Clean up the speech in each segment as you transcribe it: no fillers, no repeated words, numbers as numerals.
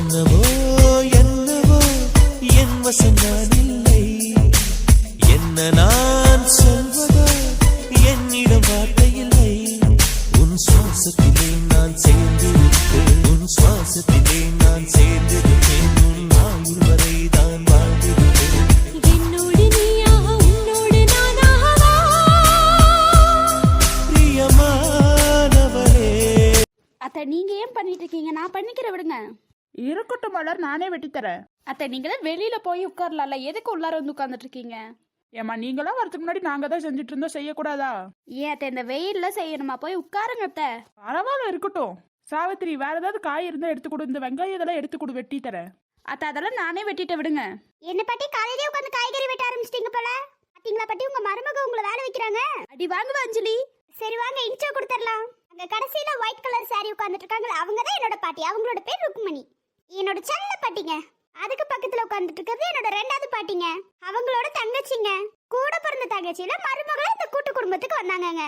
என்னவோ என்னவோ என் வசம் நான் இல்லை, என்ன நான் சொல்வதோ என்னிடம் வார்த்தை இல்லை. உன் சுவாசத்திலே நான் சேர்ந்திருப்பேன், உன் சுவாசத்திலே நான் சேர்ந்திருப்பேன், உன் ஆயுள் வரை தான் வாழ்ந்திருப்பேன். என்னோடு நீயாக உன்னோடு நானாகவா பிரியமானவரே. அத்தை நீங்க ஏன் பண்ணிட்டு இருக்கீங்க? நான் பண்ணிக்கிற விடுங்க. இருக்கட்டும் மலர், நானே வெட்டித்தரேன். அத்தை நீங்களே வெளியில போய் உட்காரலாம்ல, எதுக்கு உள்ளார வந்து உட்கார்ந்துட்டு இருக்கீங்க? ஏமா நீங்களாம் வரதுக்கு முன்னாடி நாங்க தான் செஞ்சுட்டு இருந்தோம், செய்யக்கூடாதா? ஏன் அத்தை இந்த வெயில்ல செய்யணுமா? போய் உட்காருங்க அத்தை. பரவாயில்ல இருக்கட்டும். சாவித்திரி, வேற ஏதாவது காய் இருந்தா எடுத்து கொடு, இந்த வெங்காயம் இதெல்லாம் எடுத்து கொடு, வெட்டி தரேன். அத்தை அதெல்லாம் நானே வெட்டிட்ட விடுங்க. என்ன பாட்டி காலையிலே உட்காந்து காய்கறி வெட்ட ஆரம்பிச்சிட்டீங்க போல. பாத்தீங்களா பாட்டி, உங்க மருமக உங்களை வேலை வைக்கிறாங்க. அடி வாங்குவா அஞ்சலி. சரி வாங்க இன்ட்ரோ கொடுத்துடலாம். அங்க கடைசியில ஒயிட் கலர் saree உட்கார்ந்துட்டு இருக்காங்களே, அவங்க தான் என்னோட பாட்டி. அவங்களோட பேர் ருக்மணி, என்னோட செல்ல பாட்டிங்க. அதுக்கு பக்கத்துல உட்கார்ந்துட்டு இருக்கிறது என்னோட ரெண்டாவது பாட்டிங்க, அவங்களோட தங்கச்சிங்க. கூட பிறந்த தங்கச்சியில மருமகள இந்த கூட்டு குடும்பத்துக்கு வந்தாங்கங்க.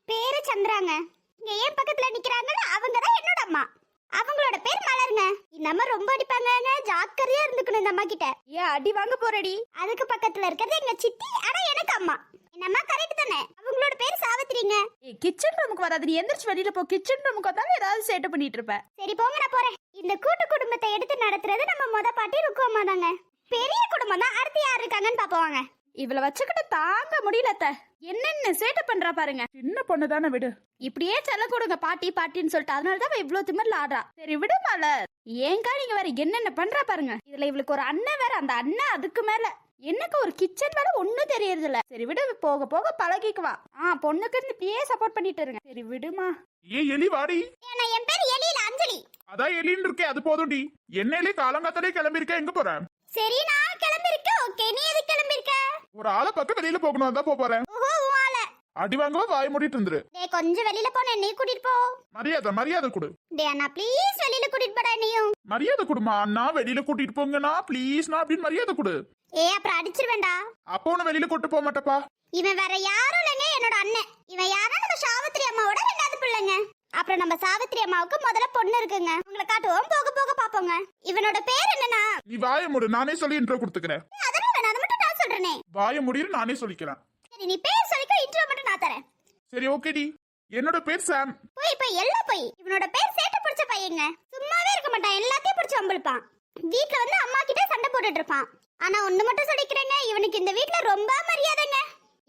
பேரு சந்திராங்க. இங்க ஏன் பக்கத்துல நிக்கிறாங்கல்ல, அவங்க தான் என்னோட அம்மா. அவங்களோட பேர் மலருங்க. இந்த அம்மா ரொம்ப அடிப்பாங்கங்க, ஜாக்கிரதையா இருந்துக்கணும் இந்த அம்மா கிட்ட. ஏன் அடி வாங்க போறடி? அதுக்கு பக்கத்துல இருக்கிறது எங்க சித்தி, ஆனா எனக்கு அம்மா. என் அம்மா கரெக்ட் தானே? அவங்களோட பேர் சாவித்திரிங்க. கிச்சன் ரூமுக்கு வராது, நீ எந்திரிச்சு வெளியில போ. கிச்சன் ரூமுக்கு வந்தாலும் ஏதாவது சேட்டை பண்ணிட்டு இருப்ப. சரி போங்க, நான் போறேன். இந்த கூட்டு குடும்பத்தை எடுத்து நடத்துறது நம்ம மொத பாட்டி ருக்கு அம்மா தாங்க. பெரிய குடும்பம் தான். அடுத்து யார் இருக்காங்கன்னு பாப்போங்க. இவள வச்சுக்கிட்டு தாங்க முடியல அத்தை. என்னென்ன சேட்டை பண்றா பாருங்க. சின்ன பொண்ணு தானே, விடு. இப்படியே செல்ல கொடுங்க பாட்டி பாட்டின்னு சொல்லிட்டு, அதனாலதான் இவ்வளவு திமிர்ல ஆடுறா. சரி விடுமால. ஏங்கா நீங்க வேற என்னென்ன பண்றா பாருங்க. இதுல இவளுக்கு ஒரு அண்ணன் வேற, அந்த அண்ணன் அதுக்கு மேல. எனக்கு ஒரு கிச்சன் வேலை ஒண்ணும் தெரியறது இல்ல. சரி விடு, போக போக பழகிக்குவா. பொண்ணுக்கு இருந்து இப்படியே சப்போர்ட் பண்ணிட்டு இருங்க. சரி விடுமா. ஏன் எலி வாடி. ஏன்னா என் பேர் எலியில அஞ்சலி. அதான் எலின்னு இருக்கே, அது போதும்டி. என்னையிலே காலங்காத்தாலே கிளம்பி இருக்க, எங்க போற? சரி நான் கிளம்பிருக்கேன். ஓகே, நீ எதுக்கு கிளம்பிருக்க? ஒரு ஆளை பக்கம் வெளியில போகணும், அதான் போறேன். ஓஹோ வால. அடி வாங்கவா வாய் மூடிட்டு இருந்துரு. டேய் கொஞ்சம் வெளியில போன, என்னை கூட்டிட்டு போ. மரியாதை மரியாதை கொடு. டேய் அண்ணா ப்ளீஸ் வெளியில கூட்டிட்டு போடா நீயும். மரியாதை கொடுமா. அண்ணா வெளியில கூட்டிட்டு போங்கண்ணா ப்ளீஸ்ண்ணா அப்படின்னு மரியாதை கொடு. அப்புறம் அடிச்சிருவேண்டா. அப்போ உன்னை வெளியில கூட்டு போக மாட்டப்பா. இவன் வேற யாரும் இல்லைங்க, என்னோட அண்ணன். இவன் யாரா நம்ம சாவித்திரி அம்மாவோட ரெண்டாவது பிள்ளைங்க. அப்புறம் நம்ம சாவித்திரி அம்மாவுக்கு முதல்ல பொண்ணு இருக்குங்க, உங்களை காட்டுவோம், போக போக பாப்போங்க. இவனோட பேர் என்னன்னா? நீ வாய மூடு, நானே சொல்லி இன்ட்ரோ கொடுத்துக்கிறேன். அதெல்லாம் வேணாம், அதை மட்டும் நான் சொல்றேனே. வாய முடியும், நானே சொல்லிக்கிறேன். சரி நீ பேர் சொல்லிக்கோ, இன்ட்ரோ மட்டும் நான் தரேன். சரி ஓகேடி. என்னோட பேர் சாம். போய் எல்லாம் போய். இவனோட பேர் சேட்டை பிடிச்ச பையங்க. சும்மாவே இருக்க மாட்டான், எல்லாத்தையும் பிடிச்சு வம்பிழுப்பான். வீட்டுல வந்து அம்மா கிட்ட சண்டை போட்டுட்டு இருப்பான். ஆனா ஒண்ணு மட்டும் சொல்லிக்கிறேங்க, இவனுக்கு இந்த வீட்டுல ரொம்ப மரியாதைங்க.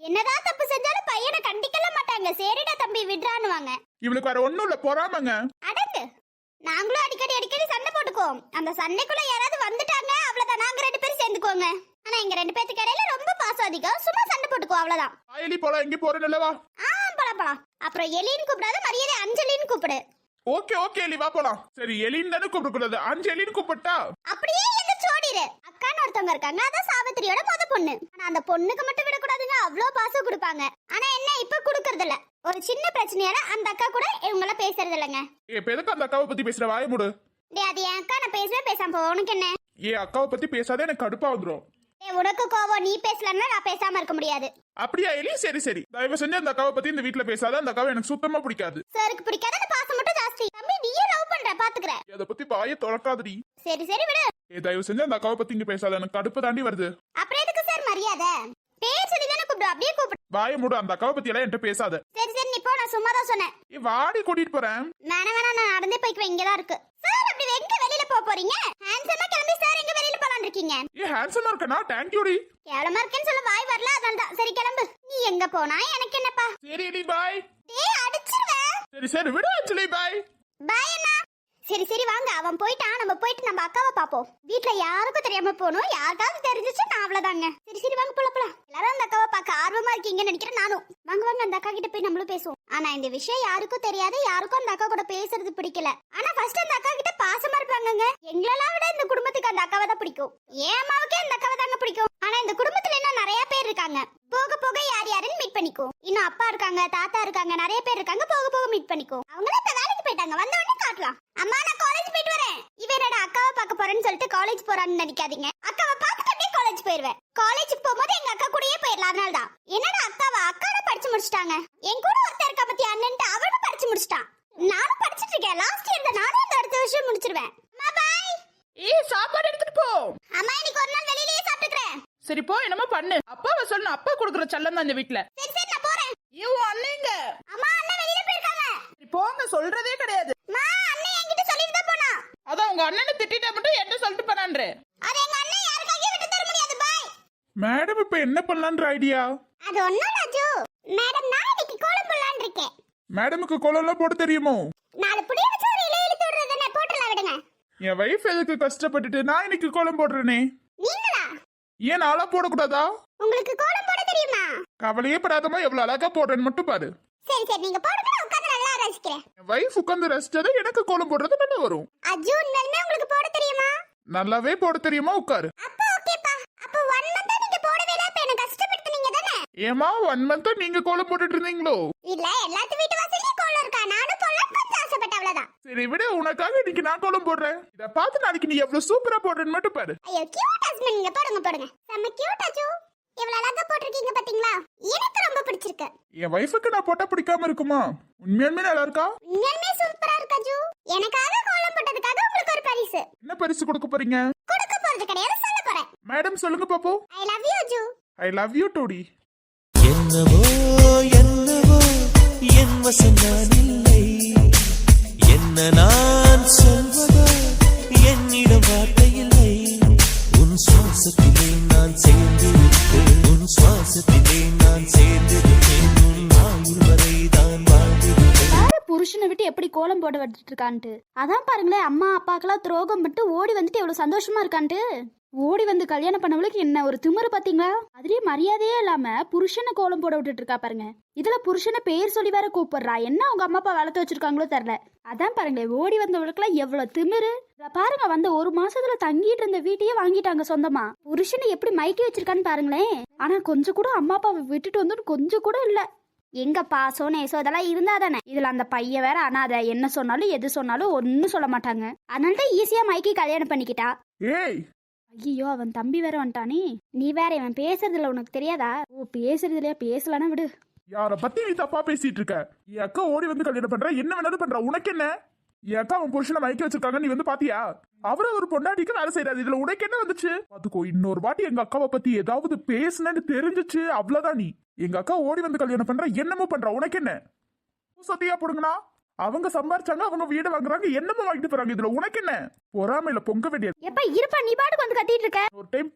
என்னதான் தப்பு செஞ்சாலும் பையனை கண்டிக்கல மாட்டாங்க. சரிடா தம்பி விடுறானுவாங்க. இவளுக்கு வேற ஒண்ணும் இல்ல, போறாமங்க. அடங்கு. நாங்களும் அடிக்கடி சண்டை போட்டுக்குவோம். அந்த சண்டைக்குள்ள யாராவது வந்துட்டாங்க அவ்வளவுதான், நாங்க ரெண்டு பேரும் சேர்ந்துக்குவோங்க. ஆனா எங்க ரெண்டு பேத்துக்கு இடையில ரொம்ப பாசம் அதிகம், சும்மா சண்டை போட்டுக்குவோம் அவ்வளவுதான். எலி போலாம், எங்க போறேன் இல்லவா? போலாம். அப்புறம் எலின்னு கூப்பிடாத, மரியாதை அஞ்சலின்னு கூப்பிடு. ஓகே ஓகே எலி வா போலாம். சரி எலின்னு தானே கூப்பிடக்கூடாது, அஞ்சலின்னு கூப்பிட்டா? அப்படியே எந்திரிச்சு ஓடிரு. அக்கான்னு ஒருத்தவங்க இருக்காங்க, அதான் சாவித்திரியோட முத பொண்ணு. ஆனா அந்த பொண்ணுக்கு மட்டும் விடக்கூடாதுங்க, அவ்வளோ பாசம் கொடுப்பாங்க. ஆனா என்ன இப்ப கொடுக்கறது இல்ல. ஒரு சின்ன பிரச்சனையால அந்த அக்கா கூட இவங்கள பேசுறது இல்லைங்க. இப்ப எதுக்கு அந்த அக்காவை பத்தி பேசுற? வாய மூடு. டேய் அது என் அக்கா, நான் பேசவே பேசாம போ. உனக்கு என்ன? அக்காவை பத்தி பேசாத, எனக்கு கடுப்பா வந்துரும். உனக்கு கோவம், நீ பேசலன்னா நான் பேசாம இருக்க முடியாது. அப்படியா எலி? சரி சரி, தயவு செஞ்சு அந்த அக்காவை பத்தி இந்த வீட்டுல பேசாத. அந்த அக்காவை எனக்கு சுத்தமா பிடிக்காது. சாருக்கு பிடிக்காத, அந்த பாசம் மட்டும் ஜாஸ்தி. தம்பி நீயே லவ் பண்ற, பாத்துக்கற. அத பத்தி வாயை தொலைக்காதடி. சரி விடு. தயவு செஞ்சு அந்த அக்காவை பத்தி இங்க பேசாத, எனக்கு கடுப்பு தாண்டி வருது. அப்புறம் எதுக்கு சார் மரியாதை? பேர் சொல்லி தானே கூப்பிடு, அப்படியே கூப்பிடு. வாயை மூடு, அந்த அக்காவை பத்தி எல்லாம் என்கிட்ட பேசாத. சரி நீ போ, நான் சும்மா தான் சொன்னேன். வாடி கூட்டிட்டு போறேன். வேணாம், நான் நடந்தே போய்க்குவேன், இங்கதான் இருக்கு. சார் அப்படி எங்க வெளியில போறீங்க? ஹேண்ட்ஸமா கிளம்பி சார் எங்க வெளியில போலான்னு இருக்கீங்க? ஹேண்ட்ஸமா இருக்கனா? தேங்க் யூ டி. கேவலமா இருக்கேன்னு சொல்ல வாய் வரல, அதனால தான். சரி கிளம்பு. நீ எங்க போனா எனக்கு என்னப்பா? சரி டி பாய். டேய் அடிச்சிருவேன். சரி விடு அஞ்சலி, பாய். பாய் அண்ணா. சரி வாங்க, அவன் போயிட்டான். நம்ம போயிட்டு நம்ம அக்காவை பாப்போம். வீட்ல யாருக்கும் தெரியாம போகணும், யாருக்காவது தெரிஞ்சிச்சு நான் அவ்வளவுதாங்க. சரி வாங்க போலாம். எல்லாரும் அந்த அக்காவை பார்க்க ஆர்வமா இருக்கீங்கன்னு நினைக்கிறேன் நானும். வாங்க அந்த அக்கா கிட்ட போய் நம்மளும் பேசுவோம். ஆனா இந்த விஷயம் யாருக்கும் தெரியாது, யாருக்கும் அந்த அக்கா கூட பேசுறது பிடிக்கல. ஆனா ஃபர்ஸ்ட் அந்த அக்கா கிட்ட பாசமா இருப்பாங்கங்க. எங்களெல்லாம் விட இந்த குடும்பத்துக்கு அந்த அக்காவை தான் பிடிக்கும். என் அம்மாவுக்கே அந்த அக்காவை தாங்க பிடிக்கும். ஆனா இந்த குடும்பத்துல இன்னும் நிறைய பேர் இருக்காங்க. போக போக யாருன்னு மீட் பண்ணிக்கோ. இன்னும் அப்பா இருக்காங்க, தாத்தா இருக்காங்க, நிறைய பேர் இருக்காங்க. போக போக மீட் பண்ணிக்கோ. அவங்களே இப்ப வேலைக்கு போயிட்டாங்க, வந்த உடனே காட்டலாம். அம்மா நான் காலேஜ் போயிட்டு வரேன். இவன் என்னோட அக்காவை பார்க்க போறேன்னு சொல்லிட்டு காலேஜ் போறான்னு நினைக்காதீங்க. அக்காவை பார்த்துட்டு அப்படியே காலேஜ் போயிருவேன். காலேஜுக்கு போகும்போது எங்க அக்கா கூடயே போயிடலாம். அதனாலதான். என்னடா அக்காவை படிச்சு முடிச்சிட்டாங்க. என் கூட ஒருத்தர் இருக்கா பத்தி அண்ணன்ட்டு, அவனும் படிச்சு முடிச்சிட்டான். நானும் படிச்சிட்டு இருக்கேன். லாஸ்ட் இயர் தான். நானும் அந்த அடுத்த வருஷம் முடிச்சிருவேன். அம்மா பாய். சரி போ, என்னமோ பண்ணு. அப்பாவை சொல்லணும், அப்பா கொடுக்குற செல்லம் தான் இந்த வீட்டுல. சரி சரி நான் போறேன். ஐயோ அண்ணேங்க. அம்மா அண்ணன் வெளியில போயிருக்காங்க. சரி போங்க, சொல்றதே கிடையாது. அம்மா அண்ணன் என்கிட்ட சொல்லிட்டு தான் போனா. அதான் உங்க அண்ணனை திட்டிட்டா மட்டும் என்ன சொல்லிட்டு போனான்றே. அது எங்க அண்ணன் யாருக்காக விட்டு தர முடியாது. பாய். மேடம் இப்ப என்ன பண்ணலான்ற ஐடியா? அது ஒண்ணும் ராஜு. மேடம் நான் இன்னைக்கு கோலம் போடலாம்னு இருக்கேன். மேடமுக்கு கோலம்லாம் போட தெரியுமோ? 4 புடிய வச்சு ஒரு இலை இழுத்து விடுறதுன்னு போட்டுலாம் விடுங்க. என் வைஃப் எதுக்கு கஷ்டப்பட்டுட்டு நான் இன்னைக்கு கோலம் போடுறேனே? நீங்களா? ஏன் நாளா போடக்கூடாதா? உங்களுக்கு கோலம் போட தெரியுமா? கவலையே படாதமா எவ்வளவு அழகா போடுறேன்னு மட்டும் பாரு. சரி சரி நீங்க போடுங்க, நான் உட்கார்ந்து நல்லா ரசிக்கிறேன். என் வைஃப் உட்காந்து ரசிச்சதை எனக்கு கோலம் போடுறது நல்லா வரும். அஜு உண்மையிலுமே உங்களுக்கு போட தெரியுமா? நல்லாவே போட தெரியுமா? உட்காரு. அப்ப ஓகேப்பா. அப்ப 1 மந்த் நீங்க போடவே இல்ல, அப்ப என்ன கஷ்டப்படுத்துனீங்க தானே? ஏமா 1 மந்த் நீங்க கோலம் போட்டுட்டு இருந்தீங்களோ? இல்ல எல்லாத்து வீட்டு வாசல்லயும் கோலம் இருக்கா, நானும் போடலாம் கொஞ்சம் ஆசைப்பட்ட அவ்வளவுதான். சரி விட, உனக்காக இன்னைக்கு நான் கோலம் போடுறேன். இத பார்த்து நாளைக்கு நீ எவ்வளவு சூப்பரா போடுறேன்னு மட்டும் பாரு. ஐயோ கியூட் ஹஸ்பண்ட், நீங்க போடுங்க போடுங்க. செம்ம கியூட் அஜு. எவ்வளவு அழகா போட்டிருக்கீங்க பாத்தீங்களா? எனக்கு ரொம்ப பிடிச்சிருக்கு. என் வைஃபுக்கு நான் போட்டா பிடிக்காம இருக்குமா? உண்மையாலுமே நல்லா இருக்கா? உண்மையாலுமே சூப்பரா இருக்கு அஜு. எனக்காக கோலம் போட்டதுக்காக உங்களுக்கு ஒரு பரிசு. என்ன பரிசு கொடுக்க போறீங்க? கொடுக்க போறது கிடையாது, சொல்ல போறேன். மேடம் சொல்லுங்க பாப்போம். I love you Aju. I love you டோடி. என்னவோ என்னவோ என் வசம் நான் இல்லை, என்ன நான் சொல்வதோ என்னிடம் வார்த்தை இல்லை. உன் சுவாசத்திலே நான் சேர்ந்திருப்பேன், உன் சுவாசத்திலே நான் சேர்ந்திருப்பேன், உன் ஆயுள் வரை தான் வாழ்ந்திருப்பேன். பாரு புருஷனை விட்டு எப்படி கோலம் போட விட்டுட்டு இருக்கான்ட்டு. அதான் பாருங்களேன், அம்மா அப்பாக்கெல்லாம் துரோகம் பண்ணிட்டு ஓடி வந்துட்டு எவ்வளவு சந்தோஷமா இருக்கான்ட்டு. ஓடி வந்து கல்யாணம் பண்ணவளுக்கு என்ன ஒரு திமிரு பாத்தீங்களா? அதுலயே மரியாதையே இல்லாம புருஷனை கோலம் போட விட்டுட்டு இருக்கா பாருங்க. இதுல புருஷனை பேர் சொல்லி வேற கூப்பிடுறா. என்ன அவங்க அம்மா அப்பா வளர்த்து வச்சிருக்காங்களோ தெரியல. அதான் பாருங்களேன், ஓடி வந்தவளுக்குலாம் எவ்வளவு திமிரு. பாருங்க, வந்த 1 மாசத்துல தங்கிட்டு இருந்த வீட்டையே வாங்கிட்டாங்க சொந்தமா. புருஷனை எப்படி மைக்கி வச்சிருக்கான்னு பாருங்களேன். ஆனா கொஞ்சம் கூட அம்மா அப்பாவை விட்டுட்டு வந்து கொஞ்சம் கூட இல்ல. எங்க பாசம் நேசம் இதெல்லாம் இருந்தா தானே. இதுல அந்த பையன் வேற அனாதை, என்ன சொன்னாலும் எது சொன்னாலும் ஒன்னும் சொல்ல மாட்டாங்க. அதனால ஈஸியா மைக்கி கல்யாணம் பண்ணிக்கிட்டா. ஏய் ஐயோ, அவன் தம்பி வேற வந்துட்டானே. நீ வேற, இவன் பேசுறதுல உனக்கு தெரியாதா? ஓ பேசுறதுலயா, பேசலானா விடு. யார பத்தி நீ தப்பா பேசிட்டு இருக்க? என் அக்கா ஓடி வந்து கல்யாணம் பண்ற, என்ன வேணாலும் பண்ற, உனக்கு என்ன? என் அக்கா அவன் புருஷனை மயக்கி வச்சிருக்காங்க, நீ வந்து பாத்தியா? அவரை ஒரு பொண்டாட்டிக்கு வேலை செய்யறாரு, இதுல உனக்கு என்ன வந்துச்சு? பாத்துக்கோ, இன்னொரு வாட்டி எங்க அக்காவை பத்தி ஏதாவது பேசுனேன்னு தெரிஞ்சிச்சு அவ்வளவுதான். நீ எங்க அக்கா ஓடி வந்து கல்யாணம் பண்ற, என்னமோ பண்ற, உனக்கு என்ன? சத்தியா போடுங்கண்ணா. அவங்க சம்பாரிச்சாங்க, அவங்க வீடு வாங்குறாங்க, என்னமோ வாங்கிட்டு போறாங்க, இதுல உனக்கு என்ன? பொறாமையில பொங்க வேண்டியது. எப்ப இருப்பா, நீ பாட்டுக்கு வந்து கட்டிட்டு இருக்க. ஒரு டைம்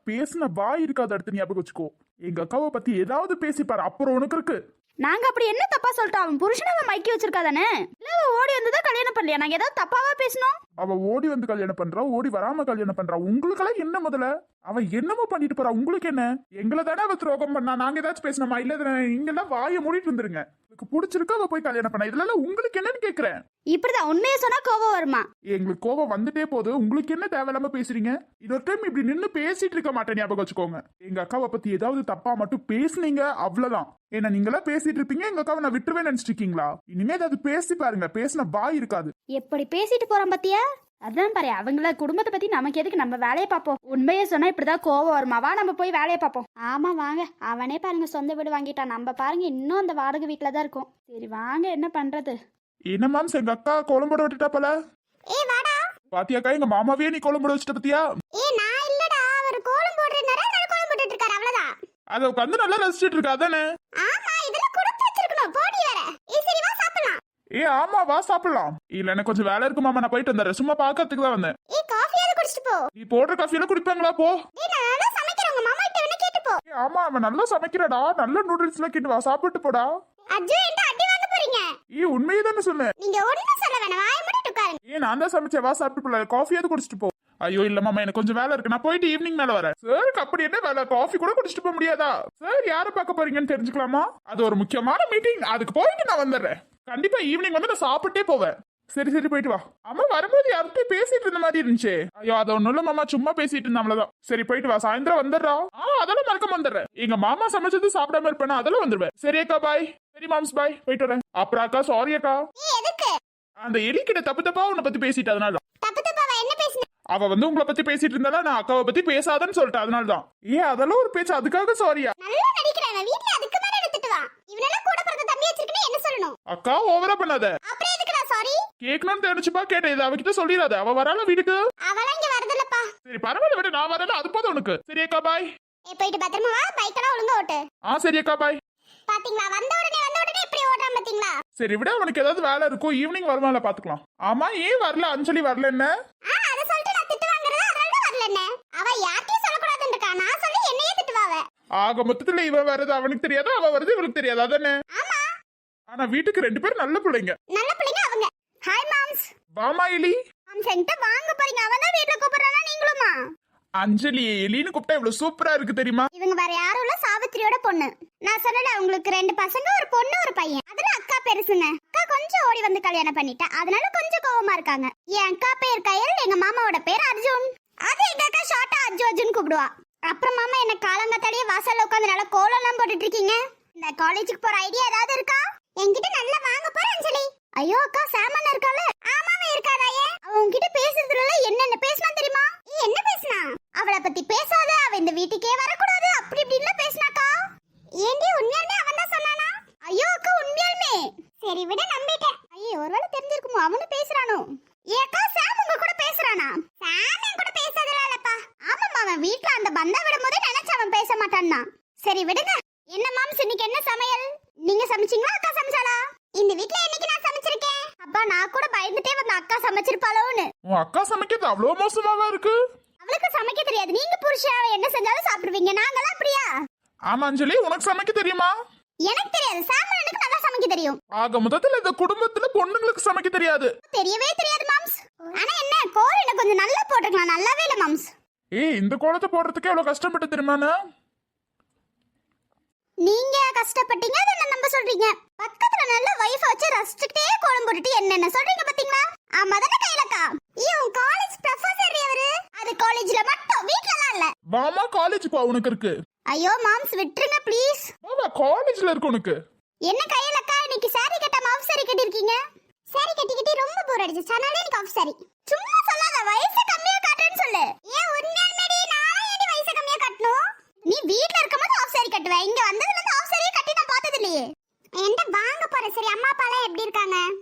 பேசுன வாய் இருக்காது, அடுத்து ஞாபகம் வச்சுக்கோ. எங்க அக்காவை பத்தி ஏதாவது பேசிப்பாரு, அப்புறம் உனக்கு இருக்கு. நாங்க அப்படி என்ன தப்பா சொல்லிட்டோம்? அவன் புருஷனை அவன் மைக்கி வச்சிருக்கா தானே. இல்ல அவ ஓடி வந்ததா கல்யாணம் பண்ணலையா? நாங்க ஏதாவது தப்பாவா பேசணும்? அவ ஓடி வந்து கல்யாணம் பண்றா, ஓடி வராம கல்யாணம் பண்றா. உங்களுக்கெல்லாம் என்ன முதல்ல? அவ என்னமோ பண்ணிட்டு போறா, உங்களுக்கு என்ன? எங்களை தானே அவ துரோகம் பண்ணா, நாங்க ஏதாச்சும் பேசணுமா? இல்ல நீங்க எல்லாம் வாயை மூடிட்டு வந்துருங்க. உங்களுக்கு பிடிச்சிருக்கு, அவ போய் கல்யாணம் பண்ணா. இதுல உங்களுக்கு என்னன்னு கேக்குறேன். இப்படிதான் உண்மையை சொன்னா கோபம் வருமா? எங்களுக்கு கோபம் வந்துட்டே போகுது, உங்களுக்கு என்ன தேவையில்லாம பேசுறீங்க? இன்னொரு டைம் இப்படி நின்னு பேசிட்டு இருக்க மாட்டேன், ஞாபகம் வச்சுக்கோங்க. எங்க அக்காவை பத்தி ஏதாவது தப்பா மட்டும் பேசுனீங்க அவ்வளவுதான். ஏன்னா நீங்களா பேசிட்டு இருப்பீங்க, எங்க அக்காவை நான் விட்டுருவேன் நினைச்சிட்டு இருக்கீங்களா? இனிமே ஏதாவது பேசி பாருங்க, பேசின வாய் இருக்காது. எப்படி பேசிட்டு போறான் பாத்தியா? அதான் பாரு, அவங்கள குடும்பத்தை பத்தி நமக்கு எதுக்கு, நம்ம வேலையை பார்ப்போம். உண்மையை சொன்னா இப்படிதான் கோவம் வருமா? வா நம்ம போய் வேலையை பார்ப்போம். ஆமா வாங்க. அவனே பாருங்க சொந்த வீடு வாங்கிட்டான், நம்ம பாருங்க இன்னும் அந்த வாடகை வீட்டுலதான் இருக்கும். சரி வாங்க, என்ன பண்றது? என்ன மேம், எங்க அக்கா கோலம் போட விட்டுட்டா போல. ஏய் வாடா. பாத்தியாக்கா, எங்க மாமாவே நீ கோலம் போட வச்சுட்ட பத்தியா? ஏய் நான் இல்லடா, அவர் கோலம் போடுறேனாரா, நான் கோலம் போட்டுட்டு இருக்காரு அவ்வளவுதான். அத உட்காந்து நல்லா ரசிச்சிட்டு இருக்கா அதானே? ஆமா, இதெல்லாம் கொடுத்து வச்சிருக்கணும், போடி வேற. ஏய் சரி வா சாப்பிடலாம். ஆமா வா சாப்பிடலாம். இல்ல எனக்கு கொஞ்சம் வேலை இருக்கு மாமா, நான் போயிட்டு வந்துடுறேன். சும்மா பாக்கிறதுக்கு தான் வந்தேன். ஏய் காஃபியாவது குடிச்சிட்டு போ. நீ போடுற காஃபியெல்லாம் குடிப்பாங்களா? போ. ஏய் நான் நல்லா சமைக்கிறேன், உங்க மாமா கிட்ட வேணா கேட்டு போ. ஆமா அவன் நல்லா சமைக்கிறடா, நல்ல நூடுல்ஸ் எல்லாம் கிண்டு வா, சாப்பிட்டு போடா. அஜு என்கிட்ட அடி வாங்க போறீங்க. உண்மையை தானே சொன்னேன். நீங்க ஒண்ணும் சொல்ல வேணாம், வாயை மூடிட்டு உட்காருங்க. நான் தான் சமைச்சேன், வா சாப்பிட்டு போல. காஃபியாவது குடிச்சிட்டு போ. ஐயோ இல்ல மாமா, எனக்கு கொஞ்சம் வேலை இருக்கு, நான் போயிட்டு ஈவினிங் மேல வரேன். சார் அப்படி என்ன வேலை? காஃபி கூட குடிச்சிட்டு போக முடியாதா? சார் யாரை பார்க்க போறீங்கன்னு தெரிஞ்சுக்கலாமா? அது ஒரு முக்கியமான மீட்டிங், அதுக்கு போயிட்டு நான் வந்துடுறேன். கண்டிப்பா ஈவினிங் வந்து நான் சாப்பிட்டே போவேன். சரி சரி போயிட்டு வா. அம்மா வரும்போது யார்கிட்டயும் பேசிட்டு இருந்த மாதிரி இருந்துச்சு. ஐயோ அது ஒண்ணும் இல்ல மாமா, சும்மா பேசிட்டு இருந்தாங்களதான். சரி போயிட்டு வா, சாயந்தரம் வந்துடுறா. அதெல்லாம் மறக்காம வந்துடுறேன். எங்க மாமா சமைச்சது சாப்பிடாம இருப்பேனா, அதெல்லாம் வந்துருவேன். சரி அக்கா பாய். சரி மாம்ஸ் பாய், போயிட்டு வரேன். அப்புறம் அக்கா சாரி அக்கா, எதுக்கு? அந்த எலி கிட்ட தப்பு தப்பா உன்னை பத்தி பேசிட்டு, அதனால தப்பு தப்பாவா என்ன பேசுன? அவ வந்து உங்களை பத்தி பேசிட்டு இருந்தாலும் நான் அக்காவை பத்தி பேசாதன்னு சொல்லிட்டேன், அதனாலதான். அதெல்லாம் ஒரு பேச்சு, அதுக்காக சாரியா? நல்லா நடிக்கிறேன், வீட்ல அதுக்கு மேல எடுத்துட்டு வா. இவனெல்லாம் கூட பிறந்த தம்பி வச்சிருக்கனே என்ன சொல்லணும்? அக்கா ஓவரா பண்ணாத. அப்புறம் எதுக்குடா சாரி? கேட்கணும்னு தெரிஞ்சுப்பா, கேட்டேன். இது அவகிட்ட சொல்லிடாத, அவ வரால வீட்டுக்கு. அவளா இங்க வரதில்லப்பா. சரி பரவாயில்ல விடு, நான் வரல, அது போதும் உனக்கு. சரி அக்கா பாய். போயிட்டு பத்திரமா வா, பைக்கெல்லாம் ஒழுங்கா ஓட்டு. சரி அக்கா பாய். பாத்தீங்களா, வந்த உடனே இப்படி ஓடுறான் பாத்தீங்களா? சரி விட, அவனுக்கு ஏதாவது வேலை இருக்கும், ஈவினிங் வருவான்ல, பாத்துக்கலாம். ஆமா, ஏன் வரல அஞ்சலி? வரல என்ன? அத சொல்லிட்டு நான் திட்டு வாங்குறது, அதனால தான் வரல. என்ன அவ யார்கிட்டயும் சொல்லக்கூடாதுன்னு இருக்கா, நான் சொல்லி என்னையே திட்டுவாவ. ஆக மொத்தத்துல இவன் வருது அவனுக்கு தெரியாதா, அவ வருது இவளுக்கு தெரியாதா தானே? ஆமா, ஆனா வீட்டுக்கு 2 பேரும் நல்ல பிள்ளைங்க. நல்ல பிள்ளைங்க அவங்க. Hi moms. வாமா எலி. மாம்ஸ் என்கிட்ட வாங்க போறீங்க, அவன் தான் வீட்டுல கூப்பிடுறானா, நீங்களுமா? அஞ்சலி எலின்னு கூப்பிட்டா இவ்வளவு சூப்பரா இருக்கு தெரியுமா? இவங்க வேற யாரும் இல்ல, சாவித்திரியோட பொண்ணு. நான் சொல்லல, உங்களுக்கு 2 பசங்க, ஒரு பொண்ணு ஒரு பையன். அதுல அக்கா பெருசுங்க. அக்கா கொஞ்சம் ஓடி வந்து கல்யாணம் பண்ணிட்டா, அதனால கொஞ்சம் கோவமா இருக்காங்க. என் அக்கா பேர் கயல், எங்க மாமாவோட பேர் அர்ஜுன். அது எங்க அக்கா ஷார்ட்டா அர்ஜுன் கூப்பிடுவா. அப்புறம் மாமா என்ன காலங்கத்தாலேயே வாசல்ல உட்காந்து நல்லா கோலம் எல்லாம் போட்டுட்டு இருக்கீங்க. இந்த காலேஜுக்கு போற ஐடியா ஏதாவது இருக்கா? என்கிட்ட நல்லா வாங்க போற அஞ்சலி. ஐயோ அக்கா, சாமன் இருக்கால? ஆமாவே இருக்காதாயே. அவ உன்கிட்ட பேசுறதுல என்னென்ன பேசினா தெரியுமா? என்ன பேசினா? அவளை பத்தி பேசாத, அவ இந்த வீட்டுக்கே வரக்கூடாது, அப்படி இப்படின்னு பேசினாக்கா. ஏண்டி, உண்மையாலுமே அவன் தான் சொன்னானா? ஐயோ அக்கா, உண்மையாலுமே? சரி விட, நம்பிட்டேன். ஐயோ, ஒருவேளை தெரிஞ்சிருக்குமோ, அவனு பேசுறானோ? ஏக்கா, சாம் உங்க கூட பேசுறானா? சாம் என் கூட பேசாதல இல்லப்பா. ஆமாம்மா, அவன் வீட்டுல அந்த பந்தா விடும் போதே நினைச்சு அவன் பேச மாட்டான்னா. சரி விடுங்க. என்ன மாம்ஸ், இன்னைக்கு என்ன சமையல்? நீங்க சமைச்சீங்களா, அக்கா சமைச்சாளா? இந்த வீட்ல இன்னைக்கு நான் சமைச்சிருக்கேன். அப்பா, நான் கூட பயந்துட்டே வந்த அக்கா சமைச்சிருப்பாளோன்னு. உன் அக்கா சமைக்கிறது அவ்வளவு மோசமாவா இருக்கு? அவளுக்கு சமைக்க தெரியாது. நீங்க புருஷன், அவ என்ன செஞ்சாலும் சாப்பிடுவீங்க. நாங்களாம் அப்படியா? ஆமா அஞ்சலி, உனக்கு சமைக்க தெரியுமா? எனக்கு தெரியாது. சாமனுக்கு நல்லா சமைக்க தெரியும். ஆக மொத்தத்துல இந்த குடும்பத்துல பொண்ணுங்களுக்கு சமைக்க தெரியாது. தெரியவே தெரியாது மாம்ஸ். ஆனா என்ன, கோல் என்ன கொஞ்சம் நல்லா போட்டுக்கலாம். நல்லாவே இல்ல மாம்ஸ். இந்த கோலத்தை போடுறதுக்கே எவ்வளவு கஷ்டப்பட்டு தெரியுமாண்ணா? நீங்க கஷ்டப்பட்டீங்க, அதை என்ன நம்ப சொல்றீங்க? பக்கத்துல நல்ல வைஃப் வச்சு ரசிச்சுட்டே கோலம் போட்டுட்டு என்னென்ன சொல்றீங்க பாத்தீங்களா? ஆமா தானே கைலக்கா? உன் காலேஜ் ப்ரொஃபசர் அவரு. அது காலேஜ்ல மட்டும், வீட்லலாம் இல்ல. வாமா, காலேஜ் போ, உனக்கு இருக்கு. ஐயோ மாம்ஸ், விட்டுருங்க ப்ளீஸ். வாமா, காலேஜ்ல இருக்கு உனக்கு. என்ன கைலக்கா, இன்னைக்கு சாரி கட்டாம ஆஃப் சாரி கட்டிருக்கீங்க? சாரி கட்டிக்கிட்டே ரொம்ப போர் அடிச்சு, அதனால எனக்கு ஆஃப் சாரி. சும்மா சொல்லாத, வயசு கம்மியா காட்டுறேன்னு சொல்லு. உண்மையாலுமே நான் ஏடி வயசு கம்மியா கட்டணும்? நீ வீட்ல இருக்கும்போது ஆஃப் சாரி கட்டுவ, இங்க வந்ததுல இருந்து ஆஃப் சாரி கட்டி நான் பார்த்தது இல்லையே. என்கிட்ட வாங்க போறேன். சரி, அம்மா அப்பா எல்லாம் எப்படி இருக்காங்க?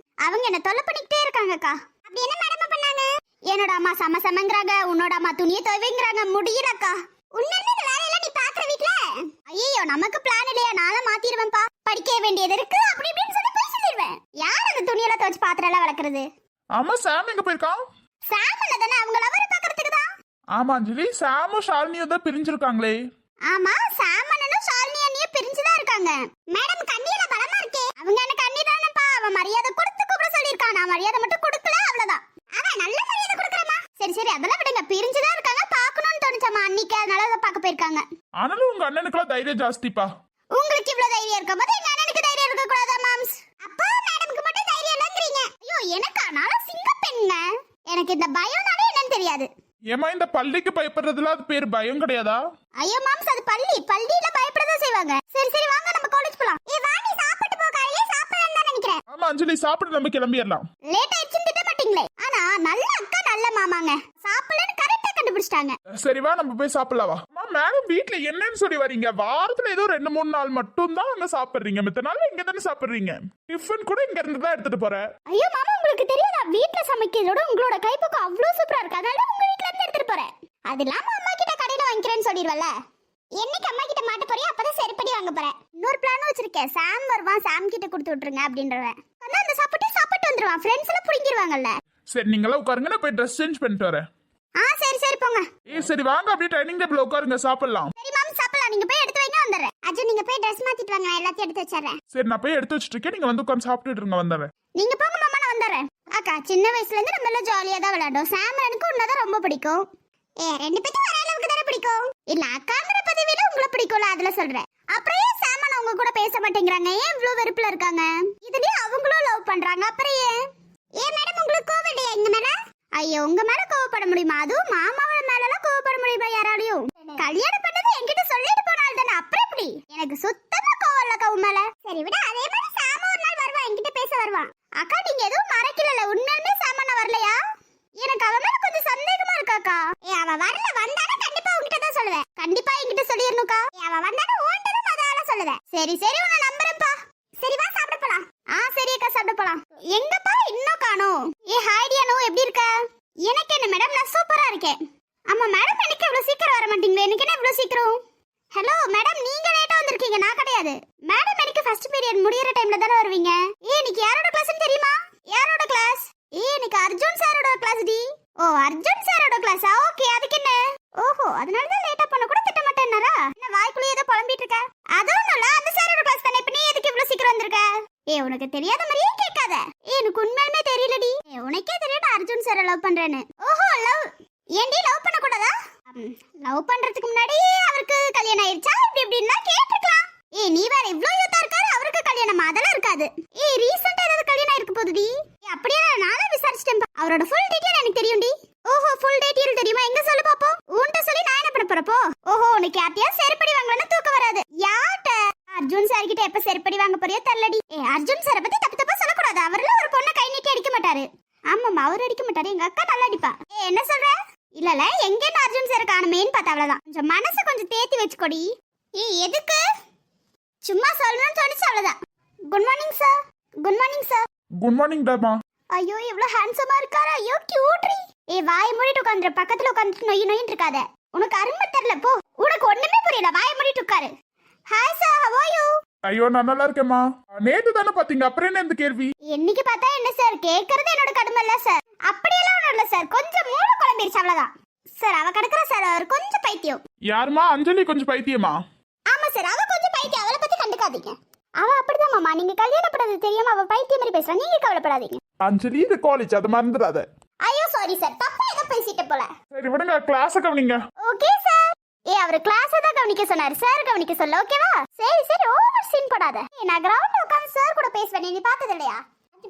அவங்க என்ன தொல்லை பண்ணிக்கிட்டே இருக்காங்கக்கா. அப்படி என்ன மேடம் பண்ணாங்க? என்னோட அம்மா சமங்கறாங்க, உன்னோட அம்மா துணியை துவைங்கறாங்க. முடியலக்கா. உண்மையிலே இந்த வேலையெல்லாம் நீ பாக்குற வீட்ல? ஐயோ, நமக்கு பிளான் இல்லையா? நானும் மாத்திடுவேன்ப்பா. படிக்க வேண்டியது இருக்கு, அப்படி இப்படின்னு சொல்லி போய் சொல்லிடுவேன். யார் அந்த துணியெல்லாம் துவைச்சு பாத்திரம் எல்லாம் வளர்க்கறது? ஆமா, சாம் எங்க போயிருக்கான்? சாம் தானே, அவங்க லவர் பாக்குறதுக்கு தான். ஆமா அஞ்சலி, சாமும் ஷாலினியும் தான் பிரிஞ்சிருக்காங்களே. ஆமா, சாமனனும் ஷாலினி அண்ணியும் பிரிஞ்சுதான் இருக்காங்க. மேடம், கண்ணியில பலமா இருக்கே. அவங்க எனக்கு கண்ணி தானப்பா. அவன் மரியாதை கொடுத்து கூப்பிட சொல்லியிருக்கான். நான் மரியாதை மட்டும் கொடுக்கல, அவ்வளவுதான். அவன் நல்ல மரியாதை கொடுக்கறமா. சரி சரி, அதெல்லாம் விடுங்க. பிரிஞ்சுதான் இருக்காங்க, பாக்கணும்னு தோணுச்சம்மா அன்னிக்கு, அதனால அதை பார்க்க போயிருக்காங்க. ஆனாலும் உங்க அண்ணனுக்குலாம் தைரியம் ஜாஸ்திப்பா. உங்களுக்கு இவ்வளவு தைரியம் இருக்கும்போது எங்க அண்ணனுக்கு தைரியம் இருக்க கூடாதா மாம்ஸ்? அப்பா, மேடம்க்கு மட்டும் தைரியம் இல்லங்கறீங்க. ஐயோ, எனக்கு ஆனாலும் சிங்க பெண்ங்க. எனக்கு இந்த பயம்னாலே என்னன்னு தெரியாது. ஏமா, இந்த பள்ளிக்கு பயப்படுறதுல அது பேர் பயம் கிடையாதா? ஐயோ மாம்ஸ், அது பள்ளியில பயப்படதான் செய்வாங்க. சரி சரி, வாங்க நம்ம காலேஜ் போலாம். வா, நீ சாப்பிட்டு போ. காலையில சாப்பிடலாம் தான் நினைக்கிறேன். ஆமா அஞ்சலி, சாப்பிட்டு நம்ம கிளம்பிடலாம். லேட் ஆயிடுச்சுன்னு திட்ட மாட்டீங்களே? ஆனா நல்ல அக்கா நல்ல மாமாங்க, சாப்பிடலன்னு கரெக்டா கண்டுபிடிச்சிட்டாங்க. சரி வா, நம்ம போய் சாப்பிடலாம் வா. அம்மா, மேடம் வீட்ல என்னன்னு சொல்லி வரீங்க? வாரத்துல ஏதோ 2-3 நாள் மட்டும் தான் அங்க சாப்பிடுறீங்க, மித்த நாள் இங்க தானே சாப்பிடுறீங்க. டிஃபன் கூட இங்க இருந்து தான் எடுத்துட்டு போறேன். ஐயோ மாமா, உங்களுக்கு தெரியாதா? வீட்ல சமைக்கிறதோட உங்களோட கைப்பக்கம் அவ்வளவு சூப்பரா இருக்கு, அதனால உங்க வீட்ல இருந்து எடுத்துட்டு போறேன். அது இல்லாம அம்மா கிட்ட கடையில வாங்கிக்கிறேன்னு சொல்லிடுவல்ல. என்னைக்கு அம்மா கிட்ட மாட்ட போறியோ அப்பதான் செருப்படி வாங்க போறேன். இன்னொரு பிளான் வச்சிருக்கேன். சாம் வருவான், சாம் கிட்ட கொடுத்து விட்டுருங்க அப்படின்றவன். அந்த சாப்பிட்டு வந்துருவான். ஃப்ரெண்ட்ஸ் எல்லாம் புடிங்கிருவாங்கல்ல. சரி, நீங்களா உட்காருங்க, நான் போய் ட்ரெஸ் சேஞ்ச் பண்ணிட்டு வரேன். சரி சரி போங்க. சரி வாங்க, அப்படியே டைனிங் டேபிள் உட்காருங்க, சாப்பிடலாம். சரி மாம், சாப்பிடலாம். நீங்க போய் எடுத்து வைங்க, வந்துடுறேன். அஜய், நீங்க போய் ட்ரெஸ் மாத்திட்டு வாங்க, நான் எல்லாத்தையும் எடுத்து வச்சிடுறேன். சரி, நான் போய் எடுத்து வச்சிட்டு இருக்கேன், நீங்க வந்து உட்கார்ந்து சாப்பிட்டுட்டு இருங்க, வந்துடுறேன். நீங்க போங்க மாமா, நான் வந்துடுறேன். அக்கா, சின்ன வயசுல இருந்து நம்ம எல்லாம் ஜாலியா தான் விளையாடும். சாம் எனக்கு உன்னதான் ரொம்ப பிடிக்கும். 2 பேரும் ஒரே அளவுக்கு தானே பிடிக்கும். இல்ல, அக்காங்கிற பதவியில உங்களை பிடிக்கும்ல, அதுல சொல்றேன். அப்புறம் ஏன் சாமன் அவங்க கூட பேச மாட்டேங்கிறாங்க? ஏன் இவ்வளவு வெறுப்புல இருக்காங்க? இதுலயே அவங்களும் லவ் பண்றாங்க, அப்புறம் ஏன் மேடம் உங்களுக்கு கோவம் இல்லையா எங்க மேல? ஐயோ, உங்க மேல கோவப்பட முடியுமா? அதுவும் மாமாவோட மேல எல்லாம் கோவப்பட முடியுமா யாராலையும்? கல்யாணம் பண்ணது என்கிட்ட சொல்லிட்டு போனால் தானே, அப்புறம் எப்படி? எனக்கு சுத்தமா கோவம் இல்லக்கா உன் மேல. சரி விட, அதே மாதிரி சாம ஒரு நாள் வருவான், என்கிட்ட பேச வருவான். அக்கா, நீங்க எதுவும் மறைக்கல, உண்மையுமே சாமான வரலையா? எனக்கு அவன் மேல கொஞ்சம் சந்தேகமா இருக்காக்கா. அவன் வரல, வந்தானே கண்டிப்பா உன்கிட்ட தான் சொல்லுவேன். கண்டிப்பா என்கிட்ட சொல்லிரணும்க்கா. அவன் வந்தானே ஓண்டது மதால சொல்லுவேன். சரி சரி, உன்னை நம்புறேன்ப்பா. சரி வா, சாப்பிட போலாம். சரி அக்கா, சாப்பிட போலாம். எங்கப்பா இன்னும் காணோம்? ஹாய் டியானோ, எப்படி இருக்க? எனக்கு என்ன மேடம், நான் சூப்பரா இருக்கேன். ஆமா மேடம், அர்ஜுன் சாரோட கிளாஸா? ஓகே, அதுக்கு என்ன? ஓஹோ, அதனால தான் லேட்டா பண்ண கூட திட்ட மாட்டேன்னாரா? என்ன வாய்க்குள்ளே ஏதோ புலம்பிட்டு இருக்க? அதுவும் நல்லா, அந்த சாரோட கிளாஸ் தானே. இப்ப நீ எதுக்கு இவ்வளவு சீக்கிரம் வந்திருக்க? உனக்கு தெரியாத மாதிரியே கேட்காத. எனக்கு உண்மையாலுமே தெரியலடி. உனக்கே தெரியல அர்ஜுன் சாரை லவ் பண்றேன்னு. ஓஹோ, லவ். ஏன்டி லவ் பண்ண கூடாதா? லவ் பண்றதுக்கு முன்னாடி அவருக்கு கல்யாணம் ஆயிடுச்சா இப்படி இப்படின்னா கேட்டிருக்கலாம். நீ வேற இவ்ளோ யூத்தா இருக்காரு, அவருக்கு கல்யாணமா? அதெல்லாம் இருக்காது. ரீசெண்டா ஏதாவது கல்யாணம் ஆயிருக்கு போகுதுடி. அப்படியே நானே விசாரிச்சிட்டேன். அவரோட ஃபுல் டீடைல் எனக்கு தெரியும்டி. ஓஹோ, ஃபுல் டீடைல் தெரியுமா? எங்க சொல்லு பாப்போம். உன்கிட்ட சொல்லி நான் என்ன பண்ண போறப்போ? ஓஹோ, உனக்கு யார்ட்டையா செருப்படி வாங்கலன்னா தூக்கம் வராது. யார்ட்ட? அர்ஜுன் சார் கிட்ட எப்ப செருப்படி வாங்க போறியோ தெரியலடி. அர்ஜுன் சாரை பத்தி தப்பு தப்பா சொல்லக்கூடாது. அவர்ல ஒரு பொண்ணை கை நீட்டி அடிக்க மாட்டாரு. ஆமாமா, அவர் அடிக்க மாட்டாரு. எங்க அக்கா நல்லா அடிப்பா. என்ன சொல்ற? இல்ல எங்க அர்ஜுன் சார் காணுமேன்னு பார்த்தா அவ்வளவுதான். கொஞ்சம் மனசை கொஞ்சம் தேத்தி வச்சுக்கோடி. எதுக்கு? சும்மா சொல்லணும்னு சொன்னிச்சு அவ்வளவுதான். Good morning sir. Good morning sir. Good morning டாமா. ஐயோ, எவ்வளவு ஹேண்ட்ஸமா இருக்காரு. ஐயோ, கியூட்ரி. வாயை மூடிட்டு உட்காந்துரு. பக்கத்துல உட்காந்துட்டு நொய் நொயின்னு இருக்காத. உனக்கு அருமை தெரியல போ. உனக்கு ஒண்ணுமே புரியல. வாயை மூடிட்டு உட்காரு. Hi sir, how are you? ஐயோ, நான் நல்லா இருக்கேம்மா. நேத்து தானே பாத்தீங்க, அப்புறம் என்ன இந்த கேள்வி? என்னைக்கு பார்த்தா என்ன சார்? கேக்குறது என்னோட கடமை இல்ல சார். அப்படியெல்லாம் ஒண்ணும் இல்ல சார். கொஞ்சம் மூளை குழம்பிருச்சு அவ்வளவுதான் சார். அவ கிடக்குற சார், அவர் கொஞ்சம் பைத்தியம். யாருமா? அஞ்சலி கொஞ்சம் பைத்தியமா? ஆமா சார், அவ கொஞ்சம் பைத்தியம். அவளை பத்தி கண்டுக்காதீங்க. அவ அப்படிதான் மாமா. நீங்க கல்யாணப்படாது தெரியாம அவ பைத்தியம் மாதிரி பேசுறா. நீங்க கவலைப்படாதீங்க. அஞ்சலி, இது காலேஜ், அதை மறந்துடாத. ஐயோ சாரி சார், தப்பா ஏதோ பேசிட்ட போல. சரி விடுங்க, கிளாஸ கவனிங்க. Okay sir. அவர் கிளாஸ் தான் கவனிக்க சொன்னாரு. சார் கவனிக்க சொல்ல, ஓகேவா? சரி சரி, ஓவர் சீன் போடாத. நான் கிரவுண்ட்ல உட்கார்ந்து சார் கூட பேசுவேன். நீ பார்த்தது இல்லையா?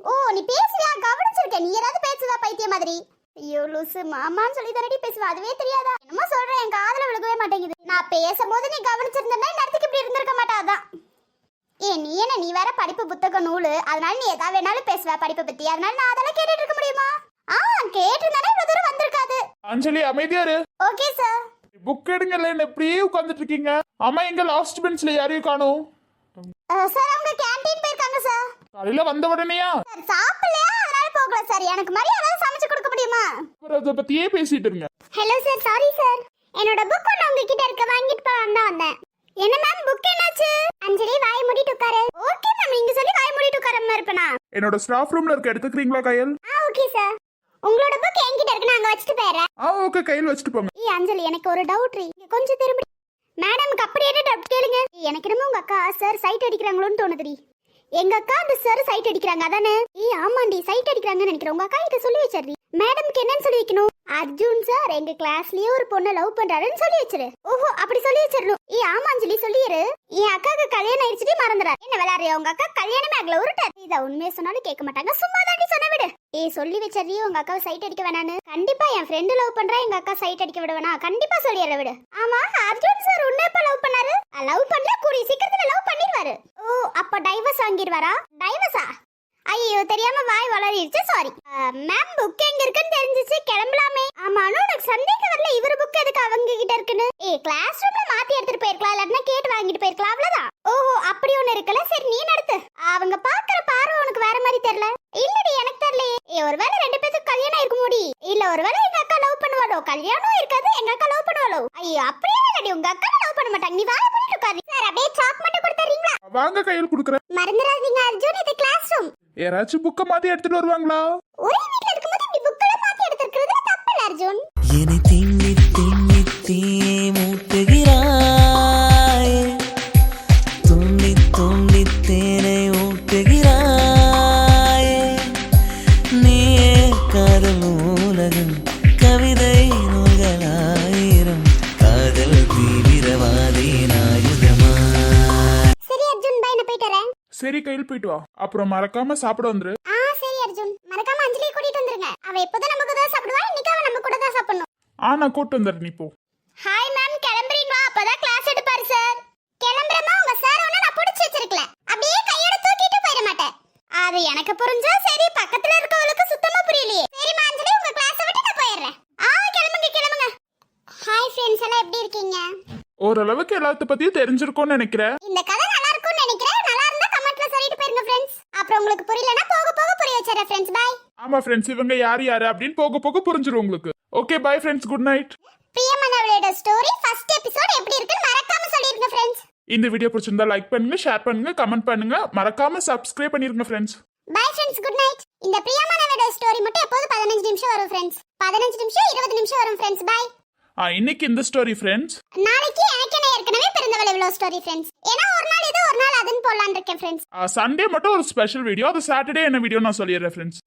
ஓ, நீ பேசுவியா? கவனிச்சிருக்கேன். நீ ஏதாவது பேசுவா பைத்தியம் மாதிரி? ஐயோ லூசு, மாமான்னு சொல்லி தானடி பேசுவா. அதுவே தெரியாதா? என்னமோ சொல்றேன், என் காதுல விழுகவே மாட்டேங்குது. நான் பேசும்போது நீ கவனிச்சிருந்தா இந்த இடத்துக்கு இப்படி இருந்திருக்க மாட்டாதான். நீ என்ன, நீ வேற படிப்பு புத்தக நூலு. அதனால நீ எதா வேணாலும் பேசுவ படிப்பை பத்தி. அதனால நான் அதெல்லாம் கேட்டுட்டு இருக்க முடியுமா? கேட்டிருந்தானே இவ்வளவு தூரம் வந்திருக்காது. அஞ்சலி, அமைதியாரு. Okay sir. புக் எடுங்கல, எப்படியே உட்கார்ந்துட்டு இருக்கீங்க? அம்மா எங்க லாஸ்ட் பெஞ்ச்ல யாரையும் காணோம்? சார், அவங்க கேண்டீன் போயிருக்காங்க சார். காலையில வந்த உடனேயா? சார் சாப்பிடலையா, அதனால போகல சார். எனக்கு மாதிரி ஏதாவது சமைச்சு கொடுக்க முடியுமா? அதை பத்தியே பேசிட்டு இருங்க. Hello sir, sorry sir. என்னோட புக் ஒன்று உங்ககிட்ட இருக்க, வாங்கிட்டு போலாம் தான் வந்தேன். என்ன மேம், புக் என்னாச்சு? அஞ்சலி, வாய் மூடிட்டு உட்காரு. ஓகே மேம், நீங்க சொல்லி வாய் மூடிட்டு உட்காராம இருப்பேனா? என்னோட ஸ்டாஃப் ரூம்ல இருக்க, எடுத்துக்கிறீங்களா கையல்? Okay sir. உங்களோட புக் என்கிட்ட இருக்கு, நான் அங்க வச்சிட்டு போறேன். ஓகே, கையில் வச்சிட்டு போங்க. அஞ்சலி, எனக்கு ஒரு டவுட். நீங்க கொஞ்சம் திரும்பி மேடம்க்கு அப்படியே டவுட் கேளுங்க. எனக்கு என்னமோ உங்க அக்கா சார் சைட் அடிக்கிறாங்களோன்னு தோணுதுடி. எங்க அக்கா அந்த சார் சைட் அடிக்கிறாங்க அதானே? ஆமாண்டி, சைட் அடிக்கிறாங்கன்னு நினைக்கிறேன். உங்க அக்கா கிட்ட சொல்லி வச்சிரு. மேடம்க்கு என்னன்னு சொல்லி வைக்கணும்? அர்ஜுன் சார் எங்க கிளாஸ்லயே ஒரு பொண்ணை லவ் பண்றாருன்னு சொல்லி வச்சிரு. ஓஹோ, அப்படி சொல்லி வச்சிரணும். ஆமா அஞ்சலி, சொல்லிரு. என் அக்காக்கு கல்யாணம் ஆயிடுச்சுட்டு மறந்துறாரு. என்ன விளையாடுறியா? உங்க அக்கா கல்யாணமே ஆகல, உருட்டாரு. இதை உண்மையை சொன்னாலும் கேட்க மாட்டாங்க. சும்மா தாண்டி சொன்ன விடு. சொல்லி வச்சரி, உங்க அக்காவை சைட் அடிக்க வேணான்னு. கண்டிப்பா என் ஃப்ரெண்டு லவ் பண்றா, எங்க அக்கா சைட் அடிக்க விட வேணா. கண்டிப்பா சொல்லிடுற விடு. ஆமா, அர்ஜுன் சார் உன்னை எப்ப லவ் பண்ணாரு? லவ் பண்ணல, கூடிய சீக்கிரத்துல லவ் பண்ணிடுவாரு. ஓ, அப்ப டைவர்ஸ் வாங்கிடுவாரா? டைவர்ஸா? ஐயோ, தெரியாம வாய் வளரிடுச்சு, சாரி மேம். புக் எங்க இருக்குன்னு தெரிஞ்சிச்சு, கிளம்பலாமே. ஆமா, உனக்கு சந்தேகம் வரல இவர் புக் எதுக்கு அவங்க கிட்ட இருக்குன்னு? கிளாஸ் ரூம்ல மாத்தி எடுத்துட்டு போயிருக்கலாம், இல்லாட்டினா கேட்டு வாங்கிட்டு போயிருக்கலாம், அவ்வளவுதான். ஓஹோ, அப்படி ஒண்ணு இருக்குல்ல. சரி, நீ நடத்து. அவங்க பாக்குற பார்வை உனக்கு வேற மாதிரி தெரியல. இல்லடி, எனக்கு தெரியலையே. ஒருவேளை ரெண்டு பேருக்கு கல்யாணம் இருக்க முடி. இல்ல ஒருவேளை எங்க அக்கா லவ் பண்ணுவாளோ? கல்யாணம் இருக்காது, எங்க அக்கா லவ் பண்ணுவாளோ? ஐயோ, அப்படியே இல்லடி, உங்க அக்கா லவ் பண்ண மாட்டாங்க. நீ வாய மூடிட்டு உட்காரு. சார், அப்படியே சாக் மட்டும் கொடுத்துறீங்களா? வாங்க, கையில் கொடுக்குறேன். மறந்துடாதீங்க அர்ஜுன், இது கிளாஸ் ரூம். யாராச்சும் புக்க மாத்தி எடுத்துட்டு வருவாங்களா? ஒரே வீட்ல இருக்கும்போது இப்படி புக்கெல்லாம் மாத்தி எடுத்துக்கிறது தப்பு இல்ல அர்ஜுன். என்னை திண்ணி திண்ணி தீ மூட்டுகிறாய், துண்டி துண்டி தேனை ஊட்டுகிறாய். நீயே காதல் நூலகம், கவிதை நூல்களாயிரம், காதல் தீவிரவாதி நாயுதமா. சரி அர்ஜுன், பை, நான் போயிட்டு வரேன். சரி, கையில் போயிட்டு வா. அப்புறம் மறக்காம சாப்பிட வந்துரு. சரி அர்ஜுன், மறக்காம அஞ்சலியை கூட்டிட்டு வந்துருங்க. அவ எப்போதும் நமக்கு தான் சாப்பிடுவா, இன்னைக்கு அவ நம்ம கூட தான் சாப்பிடணும். நான் கூட்டு வந்துடுறேன், நீ போ. ஹாய் மேம், கிளம்புறீங்களா? அப்பதான் கிளாஸ் எடுப்பாரு சார். கிளம்புறமா? உங்க சார் ஒண்ணு நான் புடிச்சு வச்சிருக்கல. அப்படியே கையோட தூக்கிட்டு போயிட மாட்டேன். அது எனக்கு புரிஞ்சா சரி, பக்கத்துல இருக்கவங்களுக்கு சுத்தமா புரியலையே. சரி அஞ்சலி, உங்க கிளாஸை விட்டு நான் போயிடுறேன். கிளம்புங்க கிளம்புங்க. ஹாய் ஃப்ரெண்ட்ஸ், எல்லாம் எப்படி இருக்கீங்க? ஓரளவுக்கு எல்லாத்த பத்தியும் தெரிஞ்சிருக்கும்னு நினைக்கிறேன். இந்த கதை நல்லா இருக்கும்னு நினைக்கிறேன். நல்லா இருந்தா கமெண்ட்ல சொல்லிட்டு போயிருங்க ஃப்ரெண்ட்ஸ். அப்புறம் உங்களுக்கு புரியலனா போக போக புரிய வச்சறேன் ஃப்ரெண்ட்ஸ். பை. ஆமா ஃப்ரெண்ட்ஸ், இவங்க யார் யாரு அப்படின்னு போக போக புரிஞ்சிரும் உங்களுக்கு. Okay, bye friends, good night. பிரியமானவளோட ஸ்டோரி ஃபர்ஸ்ட் எபிசோட் எப்படி இருக்குன்னு மறக்காம சொல்லிருங்க ஃப்ரெண்ட்ஸ். இந்த வீடியோ பிடிச்சிருந்தா லைக் பண்ணுங்க, ஷேர் பண்ணுங்க, கமெண்ட் பண்ணுங்க, மறக்காம சப்ஸ்கிரைப் பண்ணிருங்க friends. By friends, good night. இந்த பிரியமானவளோட ஸ்டோரி மட்டும் எப்போது 15 நிமிஷம் வரும் ஃப்ரெண்ட்ஸ். 15 நிமிஷம் 20 நிமிஷம் வரும் ஃப்ரெண்ட்ஸ். பை. இன்னைக்கு இந்த ஸ்டோரி ஃப்ரெண்ட்ஸ். நாளைக்கு எனக்கு என்ன ஏற்கனவே பிறந்தவளை இவ்வளோ ஸ்டோரி ஃப்ரெண்ட்ஸ். ஏன்னா ஒரு நாள் இது ஒரு நாள் அதுன்னு போடலான்னு இருக்கேன் ஃப்ரெண்ட்ஸ். சண்டே மட்டும் ஒரு ஸ்பெஷல் வீடியோ, அது சாட்டர்டே என்ன வீடியோ நான் சொல்லிடுறேன் ஃப்ரெண்ட்ஸ்.